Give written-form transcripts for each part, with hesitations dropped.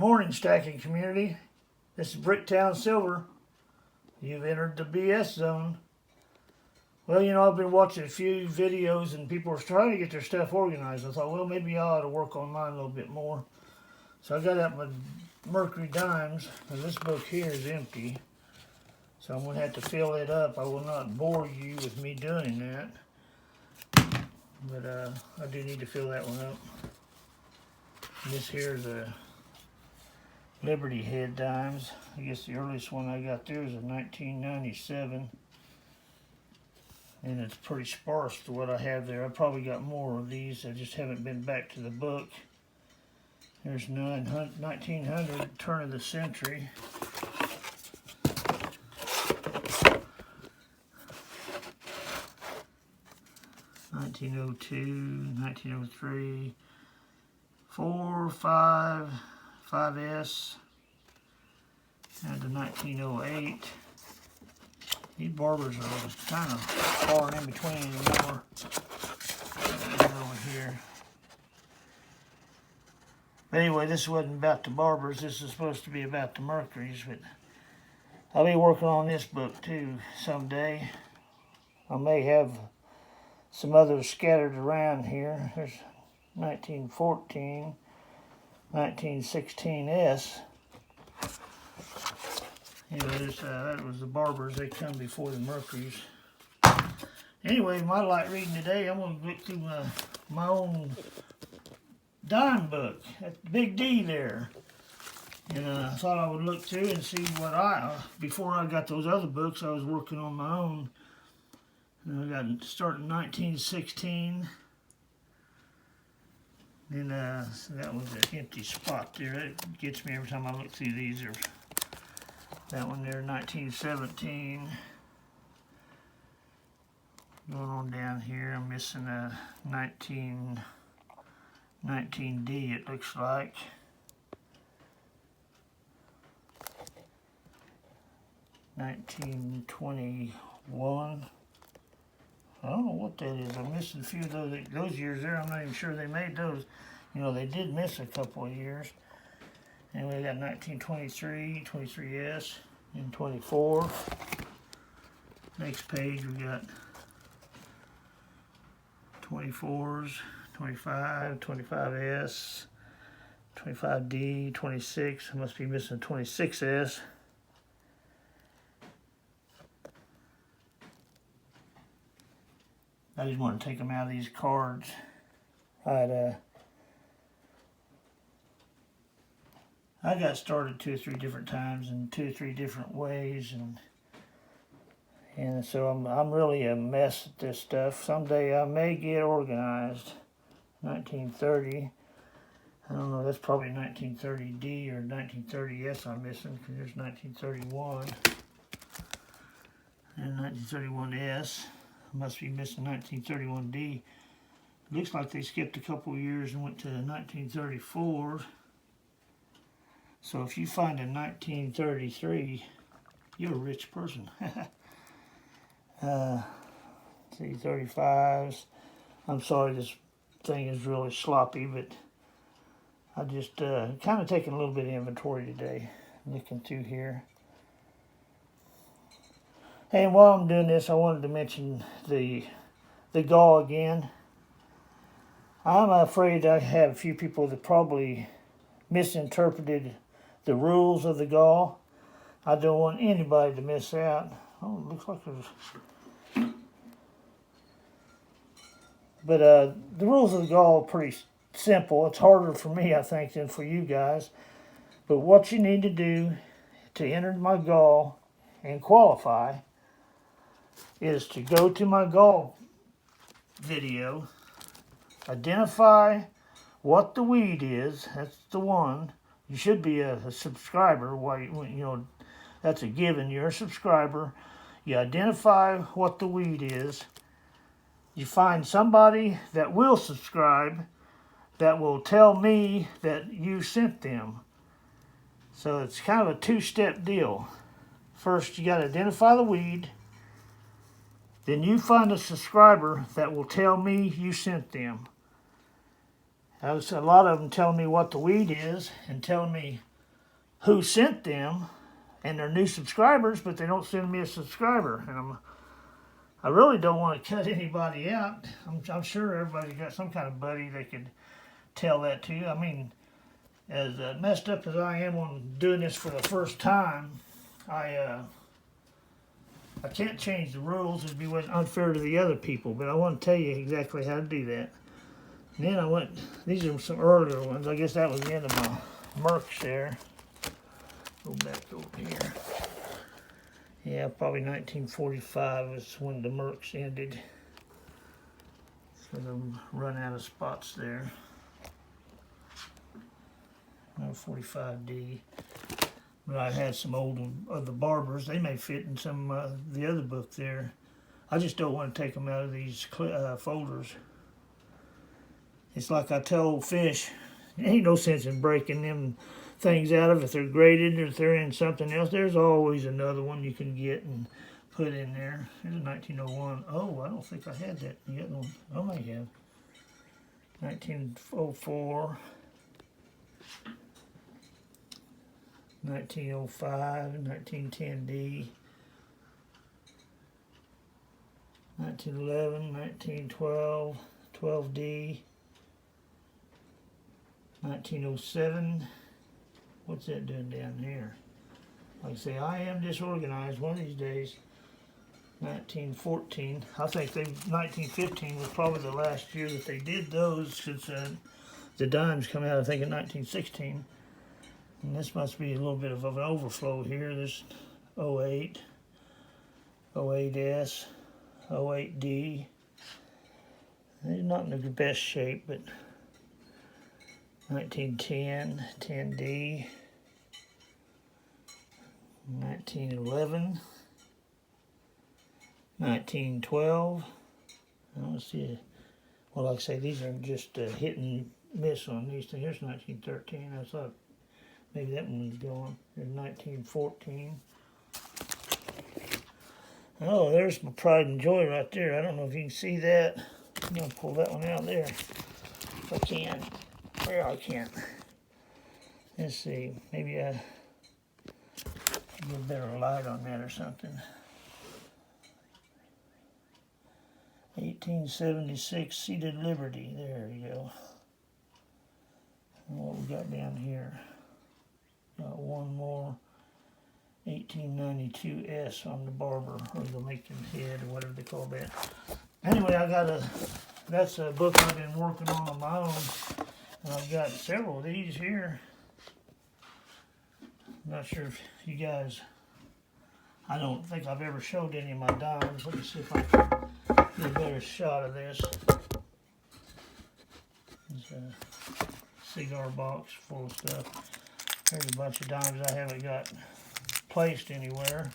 morning, stacking community. This is Bricktown Silver. You've entered the BS zone. Well, you know, I've been watching a few videos and people are trying to get their stuff organized. I thought, well, maybe I ought to work on mine a little bit more. So I got out my Mercury dimes, and this book here is empty. So I'm going to have to fill it up. I will not bore you with me doing that. But I do need to fill that one up. And this here is a Liberty Head dimes. I guess the earliest one I got there is a 1997. And it's pretty sparse to what I have there. I probably got more of these. I just haven't been back to the book. There's 1900, turn of the century. (1902), 1903, 4, 5, 5S, and the 1908. These barbers are kind of far in between anymore. Over here. But anyway, this wasn't about the barbers. This is supposed to be about the Mercurys. But I'll be working on this book too someday. I may have some others scattered around here. There's 1914, 1916S. Anyways, that was the barbers. They come before the Mercurys. Anyway, my light reading today, I'm going to look through my own dime book. That's Big D there. And I thought I would look through and see what before I got those other books, I was working on my own. And I got started in 1916. And so that was an empty spot there. That gets me every time I look through these. That one there, 1917. Going on down here, I'm missing a 19D, it looks like. (1921). I don't know what that is. I'm missing a few of those years there. I'm not even sure they made those. You know, they did miss a couple of years. And we got 1923, 23S, and 24. Next page we got 24s, 25, 25S, 25D, 26. I must be missing 26S. I just want to take them out of these cards. I got started 2 or 3 different times in 2 or 3 different ways, and so I'm really a mess at this stuff. Someday I may get organized. 1930. I don't know. That's probably 1930D or 1930S I'm missing, because there's 1931 and 1931S. I must be missing 1931D. Looks like they skipped a couple of years and went to 1934. So if you find a 1933, you're a rich person. See, 35s. I'm sorry this thing is really sloppy, but I just kind of taking a little bit of inventory today, looking through here. Hey, and while I'm doing this, I wanted to mention the GAW again. I'm afraid I have a few people that probably misinterpreted the rules of the GAW. I don't want anybody to miss out. Oh, it looks like there's... But the rules of the GAW are pretty simple. It's harder for me, I think, than for you guys. But what you need to do to enter my GAW and qualify is to go to my GAW video, identify what the weed is. That's the one. You should be a subscriber. You know, that's a given. You're a subscriber. You identify what the weed is. You find somebody that will subscribe that will tell me that you sent them. So it's kind of a 2-step deal. First, you got to identify the weed. Then you find a subscriber that will tell me you sent them. A lot of them telling me what the weed is and telling me who sent them, and they're new subscribers, but they don't send me a subscriber. And I really don't want to cut anybody out. I'm sure everybody's got some kind of buddy that could tell that to you. I mean, as messed up as I am on doing this for the first time, I can't change the rules. It'd be unfair to the other people, but I want to tell you exactly how to do that. And then these are some earlier ones. I guess that was the end of my Mercs there. Go back over here. Yeah, probably 1945 was when the Mercs ended. So I'm running out of spots there. No 45D. But I had some old of the Barbers. They may fit in some the other book there. I just don't want to take them out of these folders. It's like I tell fish, there ain't no sense in breaking them things out of if they're graded or if they're in something else. There's always another one you can get and put in there. Here's a 1901. Oh, I don't think I had that yet. I might have. 1904. 1905, 1910D. 1911, 1912, 12D. 1907. What's that doing down here? Like I say, I am disorganized one of these days. 1914. I think 1915 was probably the last year that they did those, since the dimes come out, I think, in 1916. And this must be a little bit of an overflow here. This 08, 08S, 08D. They're not in the best shape, but 1910, 10D, 1911, 1912. I don't see it. Well, like I say, these are just hit and miss on these things. Here's 1913. I thought maybe that one was going. There's 1914. Oh, there's my pride and joy right there. I don't know if you can see that. I'm going to pull that one out there if I can. Well, I can't. Let's see. Maybe I get a better light on that or something. 1876 Seated Liberty. There you go. And what we got down here? Got one more. 1892S on the Barber, or the Lincoln Head, or whatever they call that. Anyway, that's a book I've been working on my own. And I've got several of these here. I'm not sure if you guys, I don't think I've ever showed any of my dimes. Let me see if I can get a better shot of this. It's a cigar box full of stuff. There's a bunch of dimes I haven't got placed anywhere.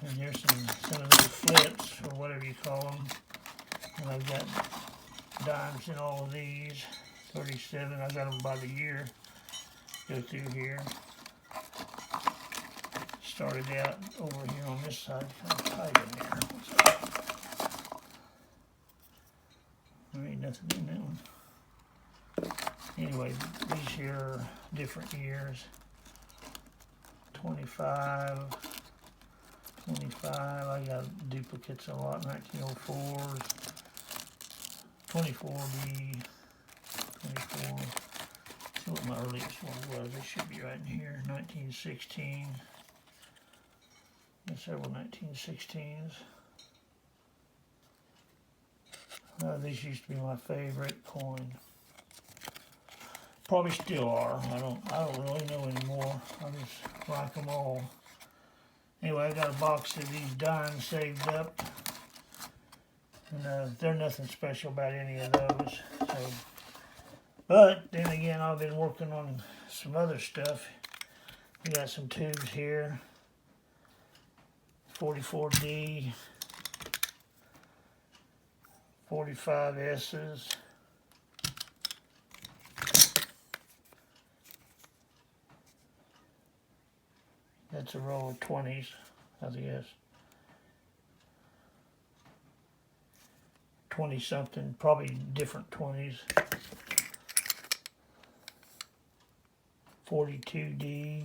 And here's some of those flips, or whatever you call them. And I've got dimes in all of these. 37, I got them by the year. Go through here. Started out over here on this side, kind of tight in there. There ain't nothing in that one. Anyway, these here are different years. 25, I got duplicates a lot. 1904s, 24D. 24. See what my earliest one was. It should be right in here. 1916. There's several 1916s. These used to be my favorite coin. Probably still are. I don't really know anymore. I just like them all. Anyway, I got a box of these dimes saved up, and they're nothing special about any of those. So. But then again, I've been working on some other stuff. We got some tubes here. 44D, 45S's. That's a row of 20s, I guess. 20-something, probably different 20s. 42D,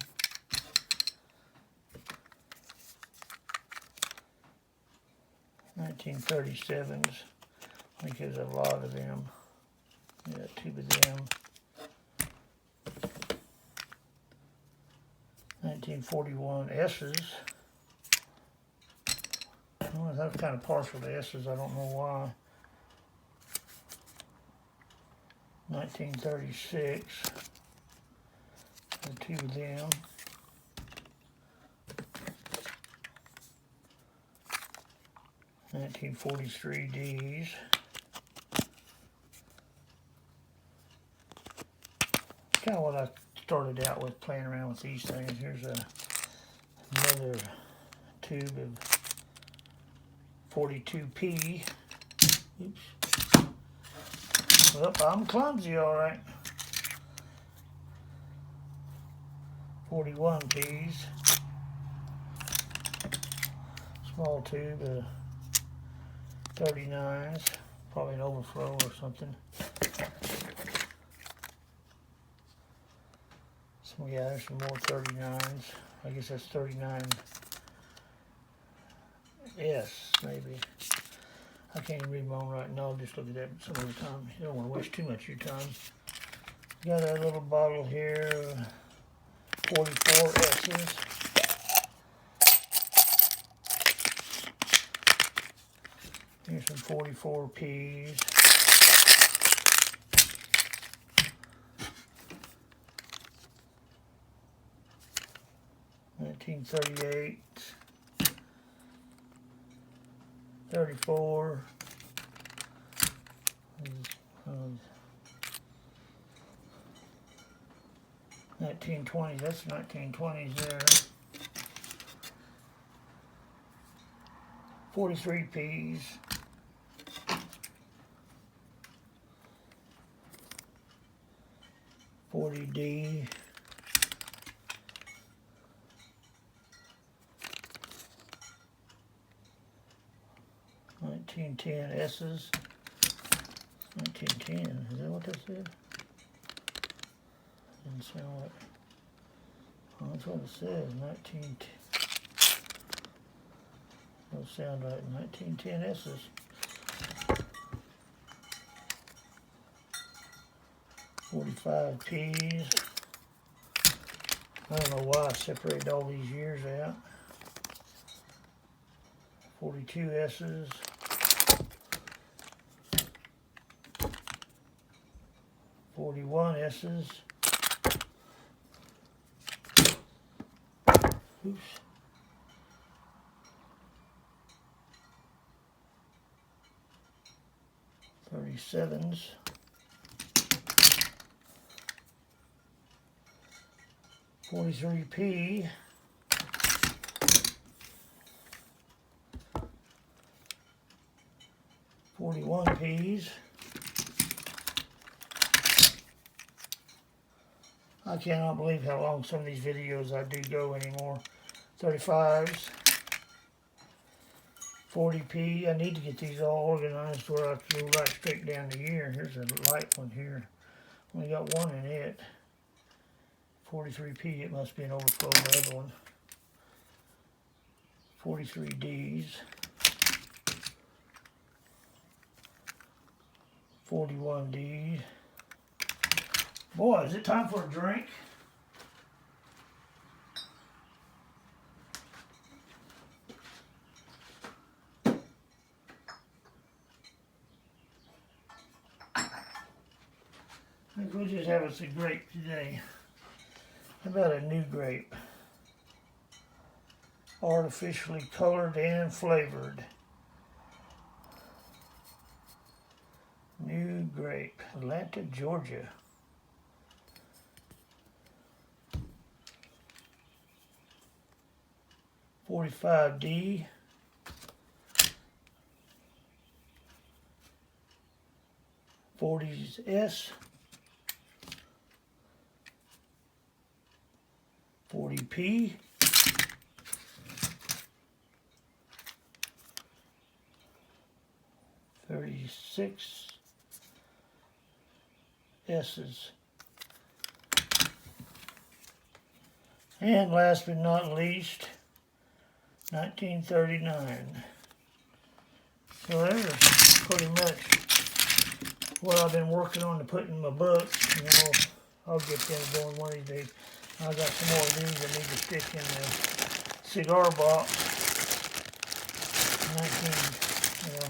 1937s. I think there's a lot of them. Yeah, 2 of them. 1941 S's. Oh, I was kind of partial to S's, I don't know why. 1936. 2 of them. 1943 D's. Kind of what I started out with, playing around with these things. Here's another tube of 42P. Oops. Well, I'm clumsy, all right. 41Ps. Small tube of 39s. Probably an overflow or something. So yeah, there's some more 39s. I guess that's 39S, maybe. I can't even read my own right now. I'll just look at that some other time. You don't want to waste too much of your time. Got a little bottle here of 44S's. Here's some 44Ps. 1938, 34, 1920, that's 1920s there. 43Ps. 40D. 1910 S's. 1910, is that what that said? Didn't sound like, oh, that's what it says, 1910. Don't sound like 1910 S's. 45Ps. I don't know why I separated all these years out. 42 S's. 41 S's. Oops. 37s. 43P. 41Ps. I cannot believe how long some of these videos I do go anymore. 35s. 40P. I need to get these all organized where I can go right straight down the year. Here's a light one here. Only got one in it. 43P, it must be an overflow of the other one. 43Ds. 41D. Boy, is it time for a drink? I think we'll just have us a grape today. How about a new grape? Artificially colored and flavored. New grape, Atlanta, Georgia. $45D. 40s. 40P. 36 S's. And last but not least, 1939. So there's pretty much what I've been working on to put in my books. You know, I'll get them going one of these days. I got some more of these I need to stick in the cigar box. 19, you know,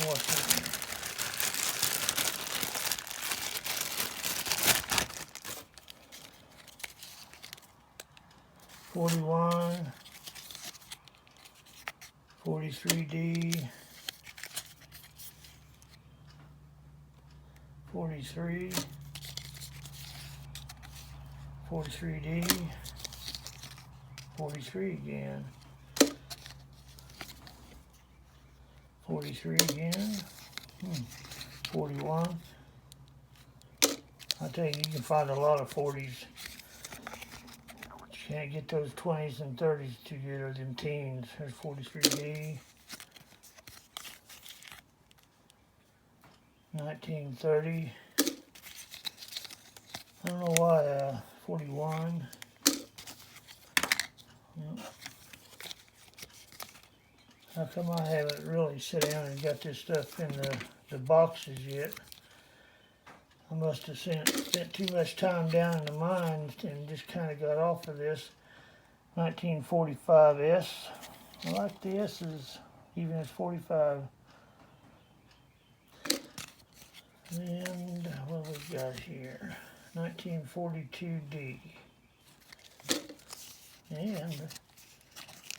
more something. '41, 43D, 43, 43D, 43 again, 43 again, 41. I tell you, you can find a lot of 40s. You can't get those 20s and 30s too good, or them teens. There's 43D, 1930. I don't know why, 41. Yep. How come I haven't really sat down and got this stuff in the boxes yet? I must have spent too much time down in the mines and just kind of got off of this. 1945S. I like the S's, even as 45. And what we got here? 1942D. And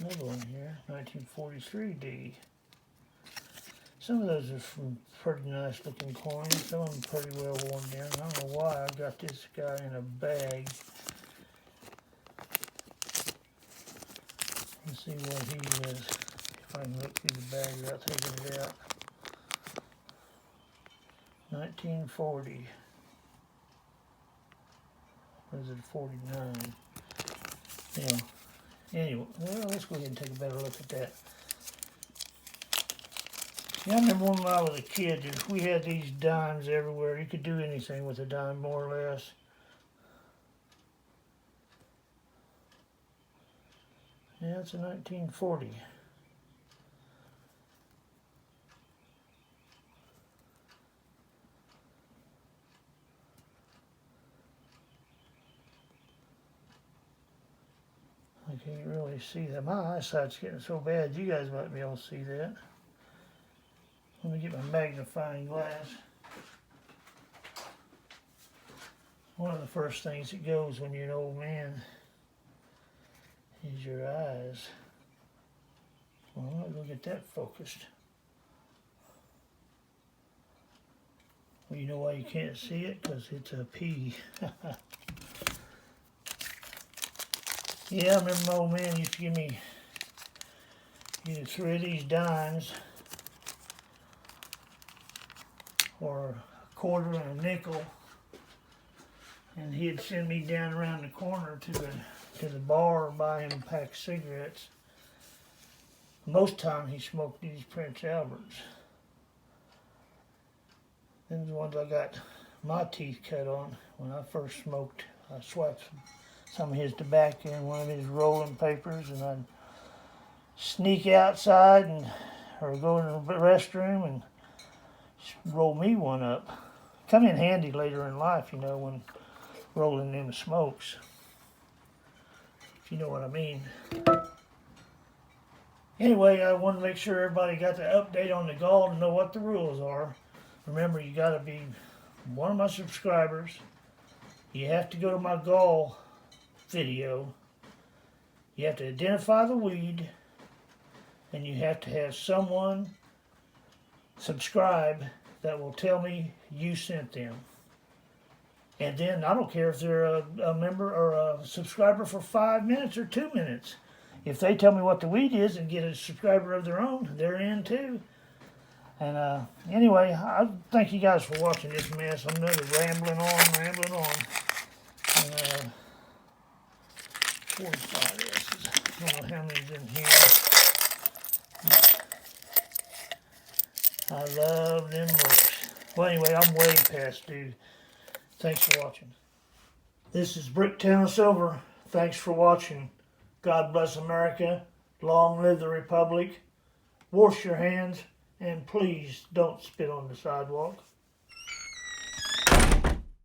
another one here, 1943D. Some of those are from pretty nice looking coins. Some of them pretty well worn down. I don't know why I got this guy in a bag. Let's see what he is. If I can look through the bag without taking it out. 1940. Or is it 49? Yeah. Anyway, well, let's go ahead and take a better look at that. Yeah, I remember when I was a kid, we had these dimes everywhere. You could do anything with a dime, more or less. Yeah, it's a 1940. I can't really see that. My eyesight's getting so bad, you guys might be able to see that. Let me get my magnifying glass. One of the first things that goes when you're an old man is your eyes. Well, I'm not going to get that focused. Well, you know why you can't see it? Because it's a P. Yeah, I remember my old man used to give me either 3 of these dimes or a quarter and a nickel, and he'd send me down around the corner to the bar and buy him a pack of cigarettes. Most time he smoked these Prince Alberts. Them are the ones I got my teeth cut on when I first smoked. I swiped some of his tobacco in one of his rolling papers, and I'd sneak outside or go in the restroom and roll me one up. Come in handy later in life, you know, when rolling them smokes. If you know what I mean. Anyway, I wanted to make sure everybody got the update on the GAW to know what the rules are. Remember, you got to be one of my subscribers. You have to go to my GAW video. You have to identify the weed, and you have to have someone subscribe that will tell me you sent them. And then I don't care if they're a member or a subscriber for 5 minutes or 2 minutes. If they tell me what the weed is and get a subscriber of their own, they're in too. And anyway, I thank you guys for watching this mess. I'm another rambling on. And 45 S's. I don't know how many's in here. I love them books. Well, anyway, I'm way past due. Thanks for watching. This is Bricktown Silver. Thanks for watching. God bless America. Long live the Republic. Wash your hands and please don't spit on the sidewalk.